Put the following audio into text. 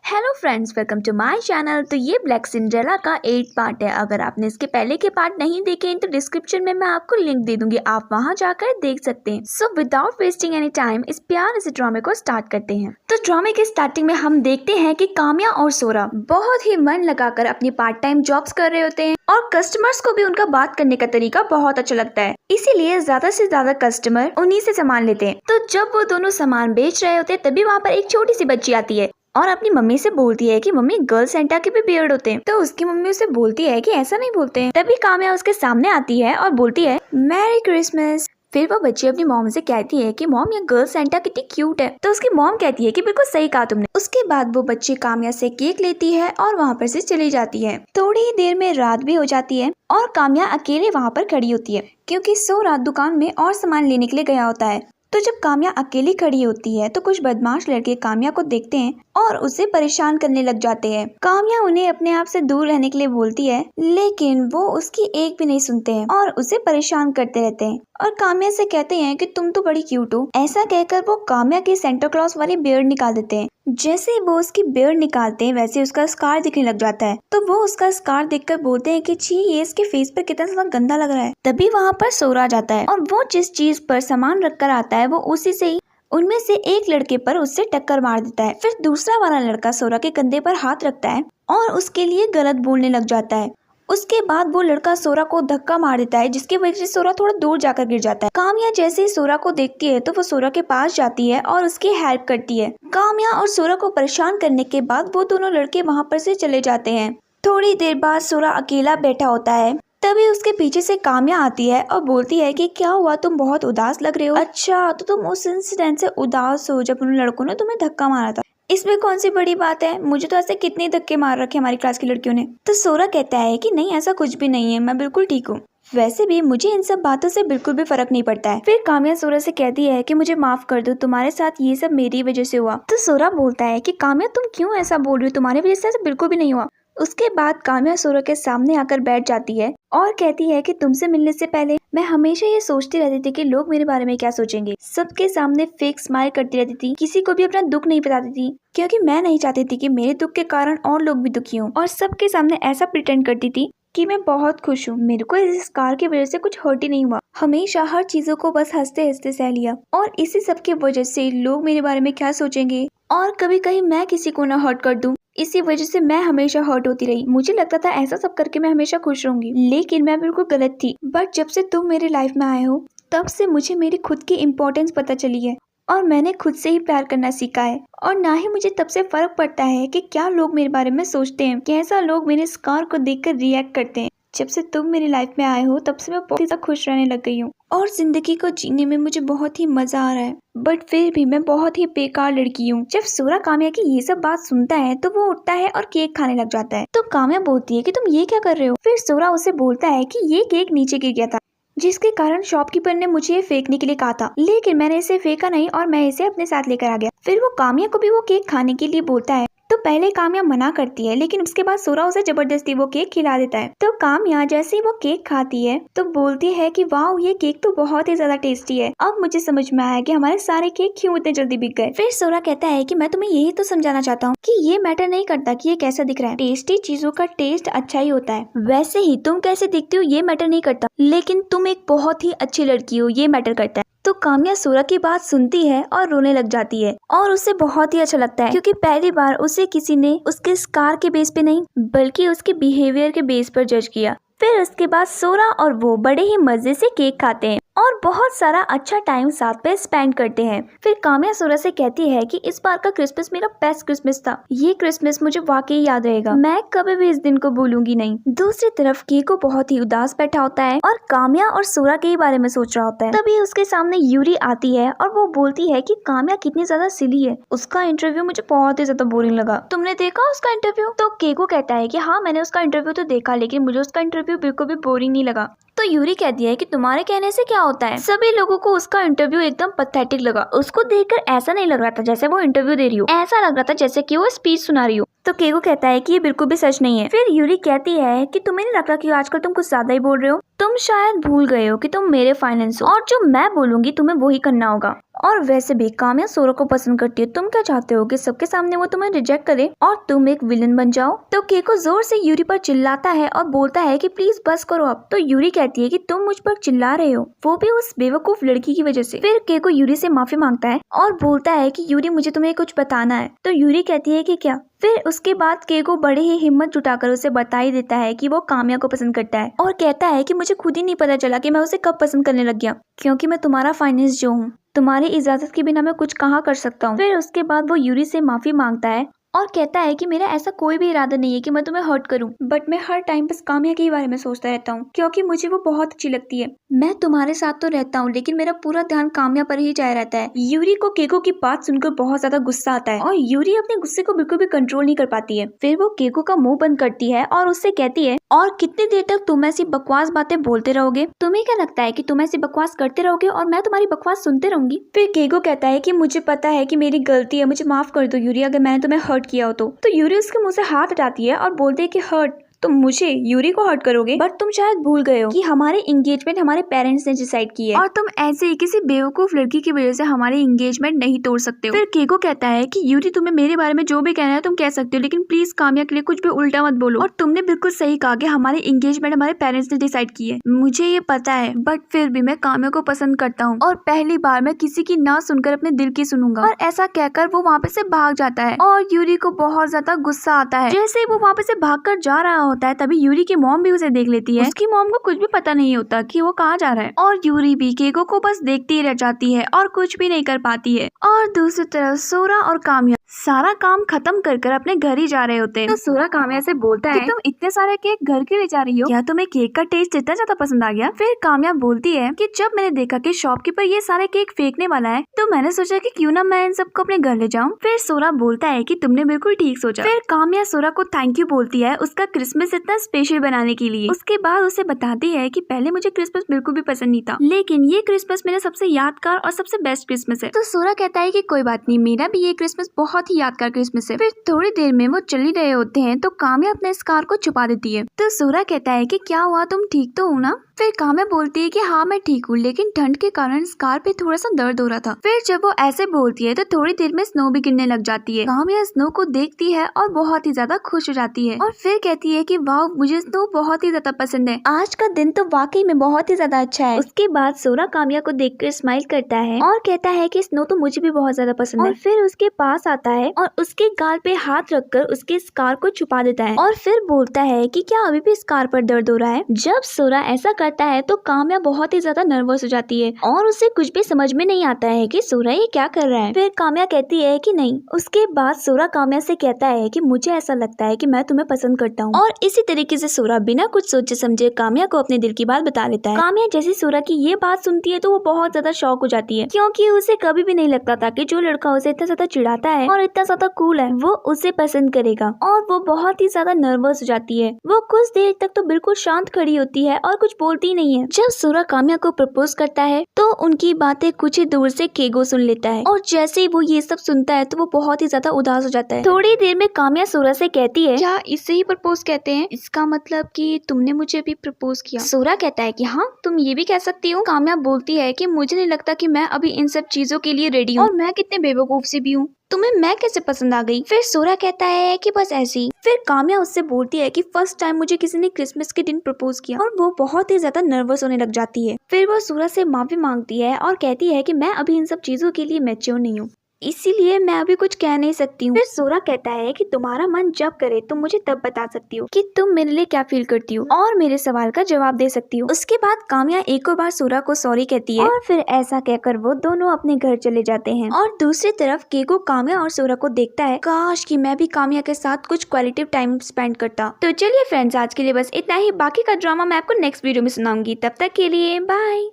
Hello friends, welcome to my channel. तो ये black Cinderella का 8 पार्ट है। अगर आपने इसके पहले के पार्ट नहीं देखे हैं तो डिस्क्रिप्शन में मैं आपको लिंक दे दूंगी, आप वहां जाकर देख सकते हैं। So without wasting any time इस प्यारे से ड्रामे को स्टार्ट करते हैं। तो ड्रामे के स्टार्टिंग में हम देखते हैं कि काम्या और सोरा बहुत ही मन लगाकर अपनी पार्ट टाइम जॉब्स कर रहे होते हैं और कस्टमर्स को भी उनका बात करने का तरीका बहुत अच्छा लगता है, इसीलिए ज्यादा से ज्यादा कस्टमर उन्हीं से सामान लेते हैं। तो जब वो दोनों सामान बेच रहे होते हैं तभी वहाँ पर एक छोटी सी बच्ची आती है और अपनी मम्मी से बोलती है कि मम्मी, गर्ल सेंटा के भी बियर्ड होते हैं। तो उसकी मम्मी उसे बोलती है कि ऐसा नहीं बोलते हैं। तभी काम्या उसके सामने आती है और बोलती है मैरी क्रिसमस। फिर वो बच्ची अपनी मॉम से कहती है कि मॉम, ये गर्ल सेंटा कितनी क्यूट है। तो उसकी मॉम कहती है कि बिल्कुल सही कहा तुमने। उसके बाद वो बच्ची काम्या से केक लेती है और वहाँ पर से चली जाती है। थोड़ी ही देर में रात भी हो जाती है और काम्या अकेले वहाँ पर खड़ी होती है क्योंकि सोरा दुकान में और सामान लेने के लिए गया होता है। तो जब काम्या अकेली खड़ी होती है तो कुछ बदमाश लड़के काम्या को देखते हैं और उसे परेशान करने लग जाते हैं। काम्या उन्हें अपने आप से दूर रहने के लिए बोलती है, लेकिन वो उसकी एक भी नहीं सुनते हैं और उसे परेशान करते रहते हैं और काम्या से कहते हैं कि तुम तो बड़ी क्यूट हो। ऐसा कहकर वो काम्या की सेंटा क्लॉज वाली बियर्ड निकाल देते हैं। जैसे ही वो उसकी बियर्ड निकालते हैं वैसे उसका स्कार दिखने लग जाता है। तो वो उसका स्कार देखकर बोलते हैं कि छी, ये इसके फेस पर कितना ज्यादा गंदा लग रहा है। तभी वहाँ पर सोरा जाता है और वो जिस चीज पर सामान रख कर आता है वो उसी से ही उनमें से एक लड़के पर उससे टक्कर मार देता है। फिर दूसरा वाला लड़का सोरा के कंधे पर हाथ रखता है और उसके लिए गलत बोलने लग जाता है। उसके बाद वो लड़का सोरा को धक्का मार देता है जिसकी वजह से सोरा थोड़ा दूर जाकर गिर जाता है। काम्या जैसे ही सोरा को देखती है तो वो सोरा के पास जाती है और उसकी हेल्प करती है। काम्या और सोरा को परेशान करने के बाद वो दोनों लड़के वहाँ पर से चले जाते हैं। थोड़ी देर बाद सोरा अकेला बैठा होता है। तभी उसके पीछे से काम्या आती है और बोलती है कि क्या हुआ, तुम बहुत उदास लग रहे हो। अच्छा, तो तुम उस इंसिडेंट से उदास हो जब उन लड़कों ने तुम्हें धक्का मारा था। इसमें कौन सी बड़ी बात है, मुझे तो ऐसे कितने धक्के मार रखे हमारी क्लास की लड़कियों ने। तो सोरा कहता है कि नहीं, ऐसा कुछ भी नहीं है, मैं बिल्कुल ठीक हूँ। वैसे भी मुझे इन सब बातों से बिल्कुल भी फर्क नहीं पड़ता है। फिर काम्या सोरा से कहती है कि मुझे माफ कर दो, तुम्हारे साथ ये सब मेरी वजह से हुआ। तो सोरा बोलता है कि काम्या, तुम क्यों ऐसा बोल रही हो, तुम्हारी वजह से ऐसा बिल्कुल भी नहीं हुआ। उसके बाद काम्या सोरा के सामने आकर बैठ जाती है और कहती है कि तुमसे मिलने से पहले मैं हमेशा ये सोचती रहती थी कि लोग मेरे बारे में क्या सोचेंगे। सबके सामने फेक स्माइल करती रहती थी, किसी को भी अपना दुख नहीं बताती थी क्योंकि मैं नहीं चाहती थी कि मेरे दुख के कारण और लोग भी दुखी हों। और सबके सामने ऐसा प्रिटेंड करती थी कि मैं बहुत खुश हूँ, मेरे को इस स्कार की वजह से कुछ हर्ट ही नहीं हुआ। हमेशा हर चीजों को बस हंसते हंसते सह लिया और इसी सब की वजह से लोग मेरे बारे में क्या सोचेंगे और कभी कहीं मैं किसी को ना हर्ट कर दूं, इसी वजह से मैं हमेशा हर्ट होती रही। मुझे लगता था ऐसा सब करके मैं हमेशा खुश रहूंगी, लेकिन मैं बिल्कुल गलत थी। बट जब से तुम मेरी लाइफ में आए हो तब से मुझे मेरी खुद की इम्पोर्टेंस पता चली है और मैंने खुद से ही प्यार करना सीखा है। और ना ही मुझे तब से फर्क पड़ता है कि क्या लोग मेरे बारे में सोचते हैं, कैसा लोग मेरे स्कार को देखकर रिएक्ट करते हैं। जब से तुम मेरी लाइफ में आए हो तब से मैं बहुत ही खुश रहने लग गई हूँ और जिंदगी को जीने में मुझे बहुत ही मजा आ रहा है। बट फिर भी मैं बहुत ही बेकार लड़की हूँ। जब सोरा काम्या की ये सब बात सुनता है तो वो उठता है और केक खाने लग जाता है। तो काम्या बोलती है कि तुम ये क्या कर रहे हो। फिर सोरा उसे बोलता है कि ये केक नीचे गिर गया था जिसके कारण शॉपकीपर ने मुझे फेंकने के लिए कहा था, लेकिन मैंने इसे फेंका नहीं और मैं इसे अपने साथ लेकर आ गया। फिर वो काम्या को भी वो केक खाने के लिए बोलता है। तो पहले काम्या मना करती है, लेकिन उसके बाद सोरा उसे जबरदस्ती वो केक खिला देता है। तो काम्या जैसे ही वो केक खाती है तो बोलती है कि वाह, ये केक तो बहुत ही ज्यादा टेस्टी है। अब मुझे समझ में आया कि हमारे सारे केक क्यों इतने जल्दी बिक गए। फिर सोरा कहता है कि मैं तुम्हें यही तो समझाना चाहता हूँ कि ये मैटर नहीं करता कि ये कैसा दिख रहा है, टेस्टी चीजों का टेस्ट अच्छा ही होता है। वैसे ही तुम कैसे दिखती हो ये मैटर नहीं करता, लेकिन तुम एक बहुत ही अच्छी लड़की हो, ये मैटर करता है। तो काम्या सोरा की बात सुनती है और रोने लग जाती है और उसे बहुत ही अच्छा लगता है क्योंकि पहली बार उसे किसी ने उसके स्कार के बेस पे नहीं बल्कि उसके बिहेवियर के बेस पर जज किया। फिर उसके बाद सोरा और वो बड़े ही मजे से केक खाते हैं और बहुत सारा अच्छा टाइम साथ पे स्पेंड करते हैं। फिर काम्या सोरा से कहती है कि इस बार का क्रिसमस मेरा बेस्ट क्रिसमस था, ये क्रिसमस मुझे वाकई याद रहेगा, मैं कभी भी इस दिन को भूलूंगी नहीं। दूसरी तरफ कीको बहुत ही उदास बैठा होता है और काम्या और सोरा के बारे में सोच रहा होता है। तभी उसके सामने यूरी आती है और वो बोलती है कि काम्या कितनी ज्यादा सिली है, उसका इंटरव्यू मुझे बहुत ही ज्यादा बोरिंग लगा, तुमने देखा उसका इंटरव्यू। तो कीको कहता है कि हाँ, मैंने उसका इंटरव्यू तो देखा, लेकिन मुझे उसका इंटरव्यू बिल्कुल भी बोरिंग नहीं लगा। तो यूरी कहती है कि तुम्हारे कहने से क्या होता है। सभी लोगों को उसका इंटरव्यू एकदम पैथेटिक लगा, उसको देखकर ऐसा नहीं लग रहा था जैसे वो इंटरव्यू दे रही हो, ऐसा लग रहा था जैसे कि वो स्पीच सुना रही हो। तो कीको कहता है कि ये बिल्कुल भी सच नहीं है। फिर यूरी कहती है कि तुम्हें नहीं लगता कि आजकल तुम कुछ ज्यादा ही बोल रहे हो। तो तुम शायद भूल गए हो कि तुम मेरे फाइनेंस हो और जो मैं बोलूंगी तुम्हें वही करना होगा। और वैसे भी काम्या सोरा को पसंद करती है, तुम क्या चाहते हो कि सबके सामने वो तुम्हें रिजेक्ट करे और तुम एक विलन बन जाओ? तो केको जोर से यूरी पर चिल्लाता है और बोलता है कि प्लीज बस करो अब। तो यूरी कहती है कि तुम मुझ पर चिल्ला रहे हो, वो भी उस बेवकूफ लड़की की वजह से। फिर केको यूरी से माफी मांगता है और बोलता है कि यूरी मुझे तुम्हें कुछ बताना है। तो यूरी कहती है कि क्या? फिर उसके बाद केको बड़े ही हिम्मत जुटाकर उसे बता ही देता है कि वो काम्या को पसंद करता है और कहता है कि मुझे खुद ही नहीं पता चला कि मैं उसे कब पसंद करने लग गया, क्योंकि मैं तुम्हारा फाइनेंस जो हूँ, तुम्हारी इजाजत के बिना मैं कुछ कहाँ कर सकता हूँ। फिर उसके बाद वो यूरी से माफी मांगता है और कहता है कि मेरा ऐसा कोई भी इरादा नहीं है कि मैं तुम्हें हर्ट करूं, बट मैं हर टाइम बस काम्या के बारे में सोचता रहता हूँ क्योंकि मुझे वो बहुत अच्छी लगती है। मैं तुम्हारे साथ तो रहता हूँ लेकिन मेरा पूरा ध्यान काम्या पर ही जाया रहता है। यूरी को केको की बात सुनकर बहुत ज्यादा गुस्सा आता है और यूरी अपने गुस्से को बिल्कुल भी कंट्रोल नहीं कर पाती है। फिर वो केको का मुंह बंद करती है और उससे कहती है, और कितनी देर तक तुम ऐसी बकवास बातें बोलते रहोगे? तुम्हें क्या लगता है कि तुम ऐसी बकवास करते रहोगे और मैं तुम्हारी बकवास सुनते रहूंगी? फिर केको कहता है कि मुझे पता है कि मेरी गलती है, मुझे माफ कर दो यूरी अगर मैंने तुम्हें हर्ट किया हो तो यूरी उसके मुंह से हाथ हटाती है और बोलते है कि हर्ट? तुम मुझे यूरी को हर्ट करोगे? बट तुम शायद भूल गए हो कि हमारे एंगेजमेंट हमारे पेरेंट्स ने डिसाइड की है और तुम ऐसे ही किसी बेवकूफ लड़की की वजह से हमारी एंगेजमेंट नहीं तोड़ सकते हो। फिर केको कहता है कि यूरी तुम्हें मेरे बारे में जो भी कहना है तुम कह सकते हो, लेकिन प्लीज काम्या के लिए कुछ भी उल्टा मत बोलो। और तुमने बिल्कुल सही कहा कि हमारी एंगेजमेंट हमारे पेरेंट्स ने डिसाइड की है, मुझे ये पता है, बट फिर भी मैं काम्या को पसंद करता हूँ और पहली बार मैं किसी की ना सुनकर अपने दिल की सुनूंगा। और ऐसा कहकर वो वहाँ पे से भाग जाता है और यूरी को बहुत ज्यादा गुस्सा आता है। जैसे ही वो वहाँ पे से भागकर जा रहा होता है तभी यूरी मॉम भी उसे देख लेती है। उसकी मॉम को कुछ भी पता नहीं होता कि वो कहाँ जा रहा है और यूरी भी केको को बस देखती ही रह जाती है और कुछ भी नहीं कर पाती है। और दूसरी तरफ सोरा और काम्या सारा काम खत्म कर अपने घर ही जा रहे होते हैं। तो सोरा काम्या से बोलता है कि तुम इतने सारे केक घर के ले जा रही हो, क्या तुम्हें केक का टेस्ट इतना ज्यादा पसंद आ गया? फिर काम्या बोलती है कि जब मैंने देखा कि शॉपकीपर ये सारे केक फेंकने वाला है तो मैंने सोचा कि क्यों ना मैं इन सबको अपने घर ले जाऊं। फिर सोरा बोलता है कि तुमने बिल्कुल ठीक सोचा। फिर काम्या सोरा को थैंक यू बोलती है उसका क्रिसमस इतना स्पेशल बनाने के लिए। उसके बाद उसे बताती है कि पहले मुझे क्रिसमस बिल्कुल भी पसंद नहीं था, लेकिन ये क्रिसमस मेरा सबसे यादगार और सबसे बेस्ट क्रिसमस है। तो सोरा कहता है कि कोई बात नहीं, मेरा भी ये क्रिसमस बहुत ही यादगार क्रिसमस है। फिर थोड़ी देर में वो चल ही रहे होते हैं तो काम्या अपने स्कार को छुपा देती है। तो सोरा कहता है कि क्या हुआ, तुम ठीक तो हो ना? फिर काम्या बोलती है कि हाँ मैं ठीक हूँ, लेकिन ठंड के कारण स्कार पे थोड़ा सा दर्द हो रहा था। फिर जब वो ऐसे बोलती है तो थोड़ी देर में स्नो भी गिरने लग जाती है। काम्या स्नो को देखती है और बहुत ही ज्यादा खुश हो जाती है और फिर कहती है कि वाह मुझे स्नो बहुत ही ज्यादा पसंद है, आज का दिन तो वाकई में बहुत ही ज्यादा अच्छा है। उसके बाद सोरा काम्या को देखकर स्माइल करता है और कहता है कि स्नो तो मुझे भी बहुत ज्यादा पसंद है। और फिर उसके पास आता है और उसके गाल पे हाथ रखकर उसके स्कार को छुपा देता है और फिर बोलता है कि क्या अभी भी स्कार पर दर्द हो रहा है? जब सोरा ऐसा करता है तो काम्या बहुत ही ज्यादा नर्वस हो जाती है और उसे कुछ भी समझ में नहीं आता है कि सोरा ये क्या कर रहा है। फिर काम्या कहती है कि नहीं। उसके बाद सोरा काम्या से कहता है कि मुझे ऐसा लगता है कि मैं तुम्हें पसंद करता हूँ। और इसी तरीके से सोरा बिना कुछ सोचे समझे काम्या को अपने दिल की बात बता लेता है। काम्या जैसे सोरा की ये बात सुनती है तो वो बहुत ज्यादा शॉक हो जाती है, क्योंकि उसे कभी भी नहीं लगता था कि जो लड़का उसे इतना ज्यादा चिढ़ाता है और इतना ज्यादा कूल है वो उसे पसंद करेगा। और वो बहुत ही ज्यादा नर्वस हो जाती है। वो कुछ देर तक तो बिल्कुल शांत खड़ी होती है और कुछ बोलती नहीं है। जब सोरा काम्या को प्रपोज करता है तो उनकी बातें कुछ ही दूर से केगो सुन लेता है और जैसे ही वो ये सब सुनता है तो वो बहुत ही ज्यादा उदास हो जाता है। थोड़ी देर में काम्या सोरा से कहती है, क्या इसे ही प्रपोज कहते हैं? इसका मतलब कि तुमने मुझे अभी प्रपोज किया? सोरा कहता है कि हाँ तुम ये भी कह सकती हो। काम्या बोलती है कि मुझे नहीं लगता कि मैं अभी इन सब चीजों के लिए रेडी हूँ और मैं कितने बेवकूफ सी भी हूँ, तुम्हें मैं कैसे पसंद आ गई? फिर सोरा कहता है कि बस ऐसे ही। फिर काम्या उससे बोलती है कि फर्स्ट टाइम मुझे किसी ने क्रिसमस के दिन प्रपोज किया और वो बहुत ही ज्यादा नर्वस होने लग जाती है। फिर वो सोरा से माफी मांगती है और कहती है कि मैं अभी इन सब चीजों के लिए मैच्योर नहीं हूँ, इसीलिए मैं अभी कुछ कह नहीं सकती हूँ। फिर सोरा कहता है कि तुम्हारा मन जब करे तुम मुझे तब बता सकती हो कि तुम मेरे लिए क्या फील करती हो और मेरे सवाल का जवाब दे सकती हो। उसके बाद काम्या एक और बार सोरा को सॉरी कहती है और फिर ऐसा कहकर वो दोनों अपने घर चले जाते हैं। और दूसरी तरफ केको काम्या और सोरा को देखता है, काश कि मैं भी काम्या के साथ कुछ क्वालिटी टाइम स्पेंड करता। तो चलिए फ्रेंड्स, आज के लिए बस इतना ही। बाकी का ड्रामा मैं आपको नेक्स्ट वीडियो में सुनाऊंगी। तब तक के लिए बाय।